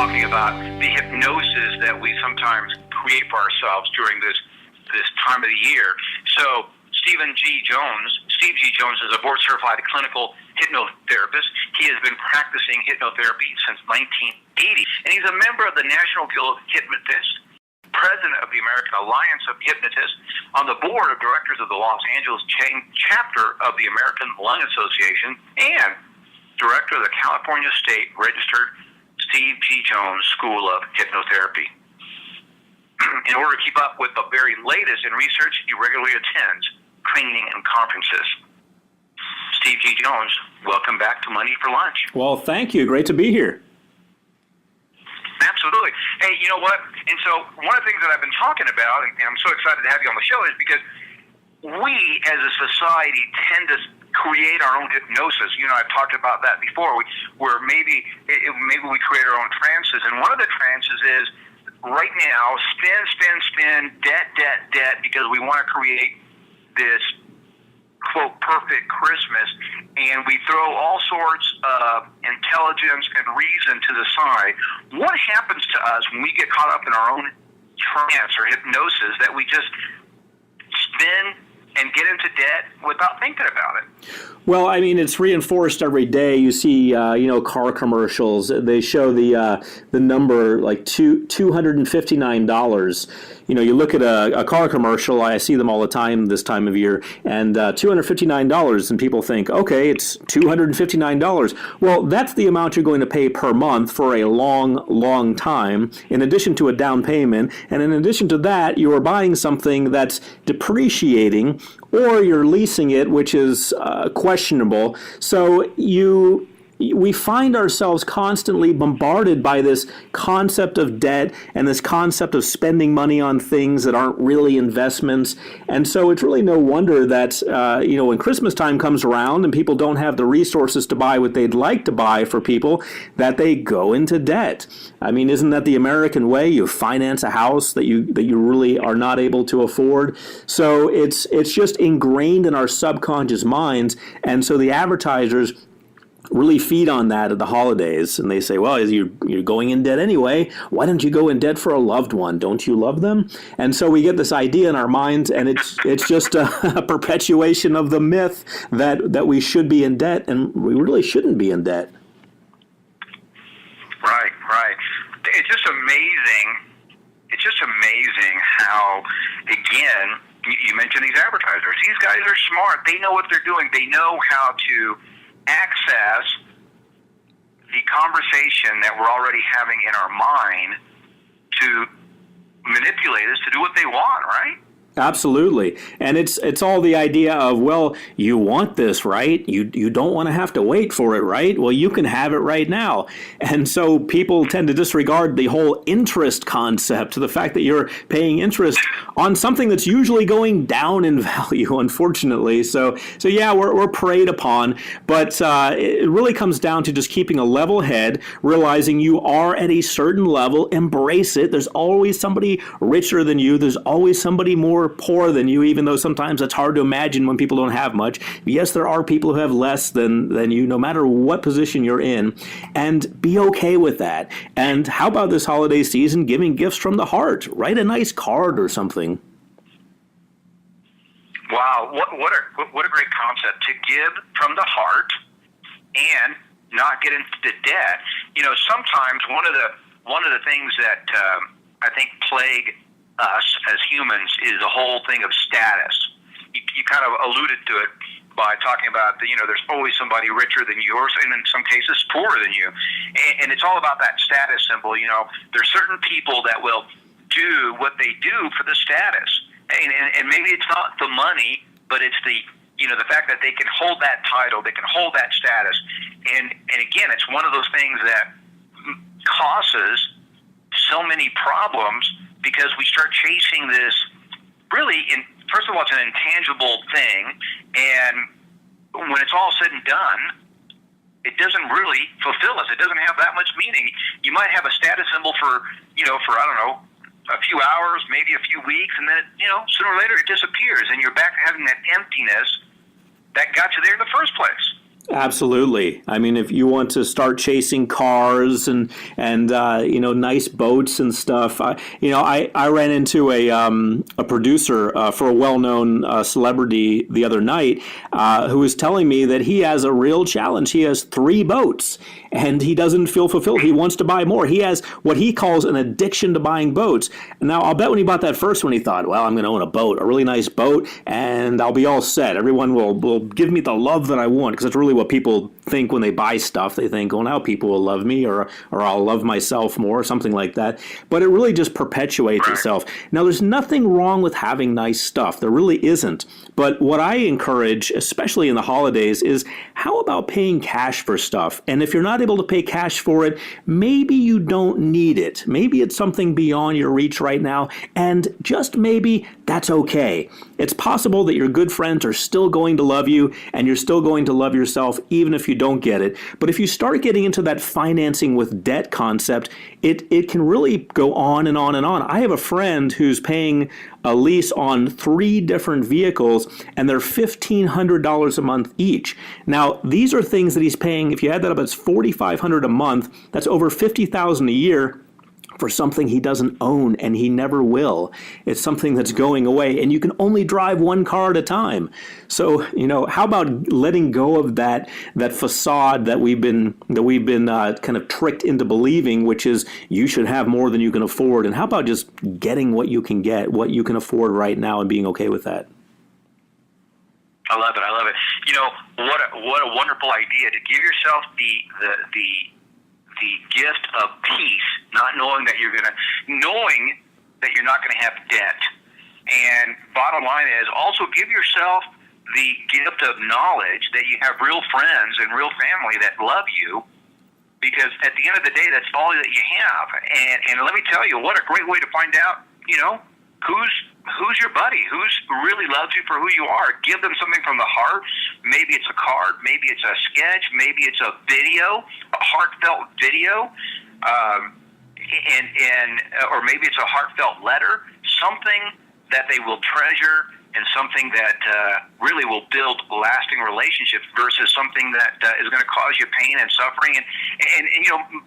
talking about the hypnosis that we sometimes create for ourselves during this time of the year. So Steve G. Jones is a board-certified clinical hypnotherapist. He has been practicing hypnotherapy since 1980, and he's a member of the National Guild of Hypnotists, president of the American Alliance of Hypnotists, on the board of directors of the Los Angeles chapter of the American Lung Association, and director of the California State Registered Steve G. Jones School of Hypnotherapy. In order to keep up with the very latest in research, he regularly attends training and conferences. Steve G. Jones, welcome back to Money for Lunch. Well, thank you. Great to be here. Absolutely. Hey, you know what? And so one of the things that I've been talking about, and I'm so excited to have you on the show, is because we as a society tend to create our own hypnosis. You know, I've talked about that before, where maybe we create our own trances. And one of the trances is right now, spend, debt, because we want to create this, quote, perfect Christmas, and we throw all sorts of intelligence and reason to the side. What happens to us when we get caught up in our own trance or hypnosis that we just spin and get into debt without thinking about it? Well, I mean, it's reinforced every day. You see, car commercials. They show the number like $259. You know, you look at a car commercial. I see them all the time this time of year, and $259, and people think, okay, it's $259. Well, that's the amount you're going to pay per month for a long, long time, in addition to a down payment, and in addition to that, you are buying something that's depreciating, or you're leasing it, which is questionable. So we find ourselves constantly bombarded by this concept of debt and this concept of spending money on things that aren't really investments. And so it's really no wonder that, when Christmas time comes around and people don't have the resources to buy what they'd like to buy for people, that they go into debt. I mean, isn't that the American way? You finance a house that you really are not able to afford. So it's just ingrained in our subconscious minds. And so the advertisers really feed on that at the holidays, and they say, well, you're going in debt anyway, why don't you go in debt for a loved one? Don't you love them? And so we get this idea in our minds, and it's just a perpetuation of the myth that we should be in debt, and we really shouldn't be in debt. Right. It's just amazing how, again, you mentioned these advertisers. These guys are smart. They know what they're doing. They know how to access the conversation that we're already having in our mind to manipulate us to do what they want, right? Absolutely. And it's all the idea of, well, you want this, right? You don't want to have to wait for it, right? Well, you can have it right now. And so people tend to disregard the whole interest concept, the fact that you're paying interest on something that's usually going down in value, unfortunately. So yeah, we're preyed upon, but it really comes down to just keeping a level head, realizing you are at a certain level, embrace it. There's always somebody richer than you. There's always somebody more poor than you, even though sometimes it's hard to imagine when people don't have much. Yes, there are people who have less than you, no matter what position you're in, and be okay with that. And how about this holiday season giving gifts from the heart? Write a nice card or something. Wow, what a great concept, to give from the heart and not get into debt. You know, sometimes one of the things that I think plague us as humans is the whole thing of status. You kind of alluded to it by talking about there's always somebody richer than you, or in some cases poorer than you, and it's all about that status symbol. You know, there's certain people that will do what they do for the status, and maybe it's not the money, but it's the fact that they can hold that title, they can hold that status, and again, it's one of those things that causes so many problems, because we start chasing this really, first of all, it's an intangible thing, and when it's all said and done, it doesn't really fulfill us. It doesn't have that much meaning. You might have a status symbol for I don't know, a few hours, maybe a few weeks, and then sooner or later it disappears, and you're back to having that emptiness that got you there in the first place. Absolutely. I mean, if you want to start chasing cars and nice boats and stuff, I ran into a producer for a well-known celebrity the other night who was telling me that he has a real challenge. He has 3 boats and he doesn't feel fulfilled. He wants to buy more. He has what he calls an addiction to buying boats. Now, I'll bet when he bought that first one, he thought, well, I'm going to own a boat, a really nice boat, and I'll be all set. Everyone will give me the love that I want, because it's really what people think when they buy stuff. They think, well, now people will love me, or I'll love myself more, or something like that. But it really just perpetuates itself. Now, there's nothing wrong with having nice stuff. There really isn't. But what I encourage, especially in the holidays, is how about paying cash for stuff? And if you're not able to pay cash for it, maybe you don't need it. Maybe it's something beyond your reach right now, and just maybe that's okay. It's possible that your good friends are still going to love you, and you're still going to love yourself even if you don't get it. But if you start getting into that financing with debt concept, it can really go on and on and on. I have a friend who's paying a lease on 3 different vehicles, and they're $1,500 a month each. Now, these are things that he's paying. If you add that up, it's $4,500 a month. That's over $50,000 a year for something he doesn't own, and he never will. It's something that's going away, and you can only drive 1 car at a time. So, how about letting go of that facade that we've been kind of tricked into believing, which is you should have more than you can afford, and how about just getting what you can get, what you can afford right now, and being okay with that? I love it. I love it. What a wonderful idea to give yourself the gift of peace, knowing that you're not going to have debt. And bottom line is also give yourself the gift of knowledge that you have real friends and real family that love you, because at the end of the day, that's all that you have. And let me tell you, what a great way to find out, who's your buddy, who really loves you for who you are. Give them something from the heart. Maybe it's a card, maybe it's a sketch, maybe it's a video, a heartfelt video, or maybe it's a heartfelt letter, something that they will treasure, and something that really will build lasting relationships versus something that is going to cause you pain and suffering. And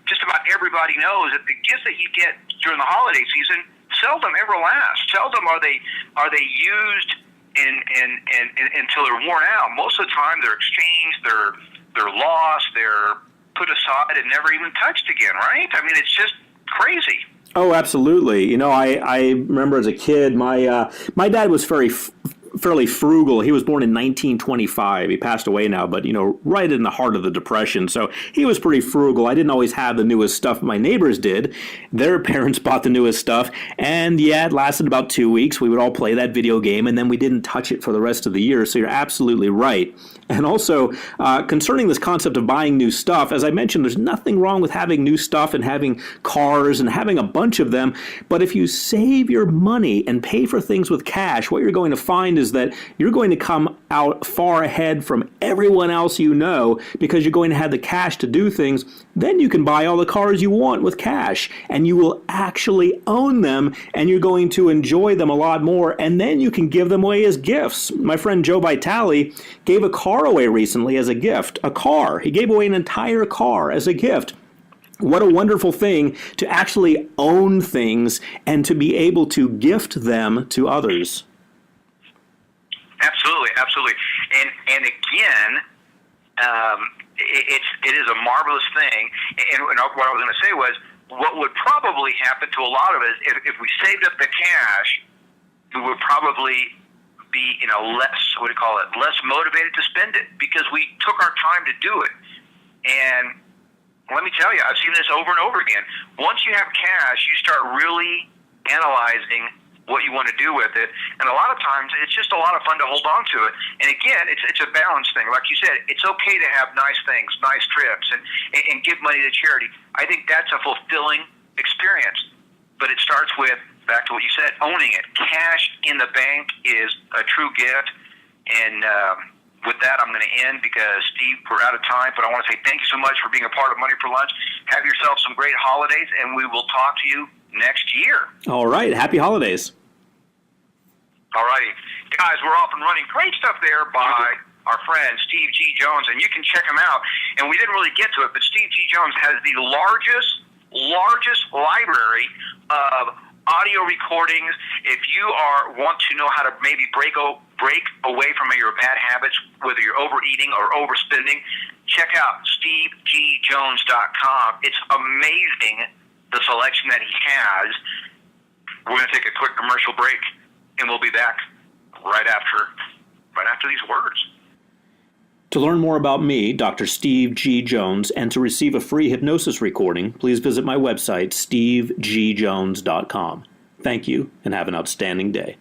just about everybody knows that the gifts that you get during the holiday season seldom ever last. Seldom are they used until they're worn out. Most of the time, they're exchanged, they're lost, they're put aside, and never even touched again. Right? I mean, it's just crazy. Oh, absolutely. I remember as a kid, my dad was fairly frugal. He was born in 1925. He passed away now, but, right in the heart of the Depression. So he was pretty frugal. I didn't always have the newest stuff. My neighbors did. Their parents bought the newest stuff. And yeah, it lasted about 2 weeks. We would all play that video game, and then we didn't touch it for the rest of the year. So you're absolutely right. And also, concerning this concept of buying new stuff, as I mentioned, there's nothing wrong with having new stuff and having cars and having a bunch of them. But if you save your money and pay for things with cash, what you're going to find is that you're going to come out far ahead from everyone else because you're going to have the cash to do things. Then you can buy all the cars you want with cash, and you will actually own them, and you're going to enjoy them a lot more, and then you can give them away as gifts. My friend Joe Vitale gave a car away recently as a gift. A car. He gave away an entire car as a gift. What a wonderful thing to actually own things and to be able to gift them to others. Absolutely. And again, it is a marvelous thing. And what I was going to say was, what would probably happen to a lot of us if we saved up the cash, we would probably be less motivated to spend it, because we took our time to do it. And let me tell you, I've seen this over and over again. Once you have cash, you start really analyzing what you want to do with it, and a lot of times it's just a lot of fun to hold on to it. And again, it's a balance thing. Like you said, it's okay to have nice things, nice trips, and give money to charity. I think that's a fulfilling experience, but it starts with, back to what you said, owning it. Cash in the bank is a true gift. And with that, I'm going to end, because, Steve, we're out of time, but I want to say thank you so much for being a part of Money for Lunch. Have yourself some great holidays, and we will talk to you next year. All right. Happy holidays. All righty. Guys, we're off and running. Great stuff there by our friend, Steve G. Jones, and you can check him out. And we didn't really get to it, but Steve G. Jones has the largest library of audio recordings. If you want to know how to maybe break away from your bad habits, whether you're overeating or overspending, check out SteveGJones.com. It's amazing the selection that he has. We're going to take a quick commercial break, and we'll be back right after these words. To learn more about me, Dr. Steve G. Jones, and to receive a free hypnosis recording, please visit my website, stevegjones.com. Thank you, and have an outstanding day.